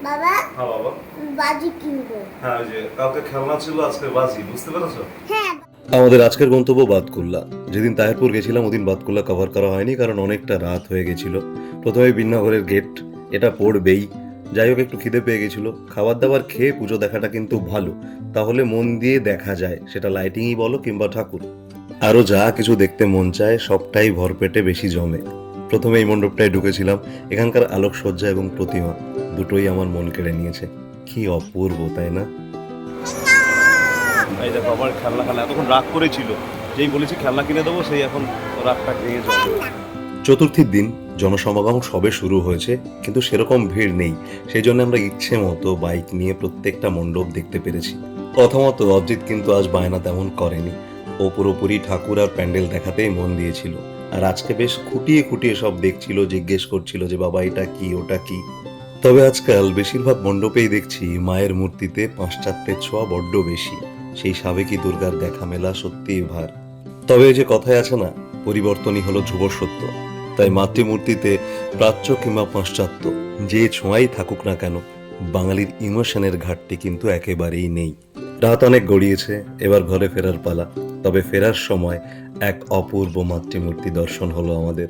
বাবা, হ্যাঁ বাবা। বাজি কিনবো। হ্যাঁ, ওই যে কালকে খেলনা ছিল, আজকে বাজি, বুঝতে পেরেছো? হ্যাঁ। আমাদের আজকের গন্তব্য বাতকুল্লা। যেদিন তাহেরপুর গেছিলাম ওদিন বাতকুল্লা কভার করা হয়নি, কারণ অনেকটা রাত হয়ে গেছিল। প্রথমে বিন্নাঘরের গেট, এটা পড়বেই। যাই হোক, একটু খিদে পেয়ে গেছিল। খাবার দাবার খেয়ে পুজো দেখাটা কিন্তু ভালো, তাহলে মন দিয়ে দেখা যায়, সেটা লাইটিংই বলো কিংবা ঠাকুর। আরও যা কিছু দেখতে মন চায় সবটাই ভরপেটে বেশি জমে। প্রথমে এই মণ্ডপটায় ঢুকেছিলাম। এখানকার আলোকসজ্জা এবং প্রতিমা দুটোই আমার মন কেড়ে নিয়েছে। কি অপূর্ব, তাই না? এই দেখো আমার খেলনা খেলা এতক্ষণ রাগ করেছিল, যেই বলেছি খেলনা কিনে দেবো সেই এখন রাগটা ভেঙে যাবে। চতুর্থীর দিন জনসমাগম সবে শুরু হয়েছে, কিন্তু সেরকম ভিড় নেই। সেই জন্য আমরা ইচ্ছে মতো বাইক নিয়ে প্রত্যেকটা মণ্ডপ দেখতে পেরেছি। প্রথমত অজিত কিন্তু আজ বায়না তেমন করেনি। ও পুরোপুরি ঠাকুর আর প্যান্ডেল দেখাতেই মন দিয়েছিল। আর আজকে বেশ খুঁটিয়ে খুঁটিয়ে সব দেখছিল, জিজ্ঞেস করছিল যে বাবা এটা কি ওটা কি। তবে আজকাল বেশিরভাগ মণ্ডপেই দেখছি মায়ের মূর্তিতে পাশ্চাত্যের ছোঁয়া বড্ড বেশি। সেই সাবেকি দুর্গার দেখা মেলা সত্যিই ভার। তবে এই যে কথায় আছে না, পরিবর্তনই হলো ধ্রুব সত্য। তাই মাতৃমূর্তিতে প্রাচ্য কিংবা পাশ্চাত্য যে ছোঁয়াই থাকুক না কেন, বাঙালির ইমোশনের ঘাটতি কিন্তু একেবারেই নেই। রাত অনেক গড়িয়েছে, এবার ঘরে ফেরার পালা। তবে ফেরার সময় এক অপূর্ব মাতৃমূর্তি দর্শন হলো আমাদের।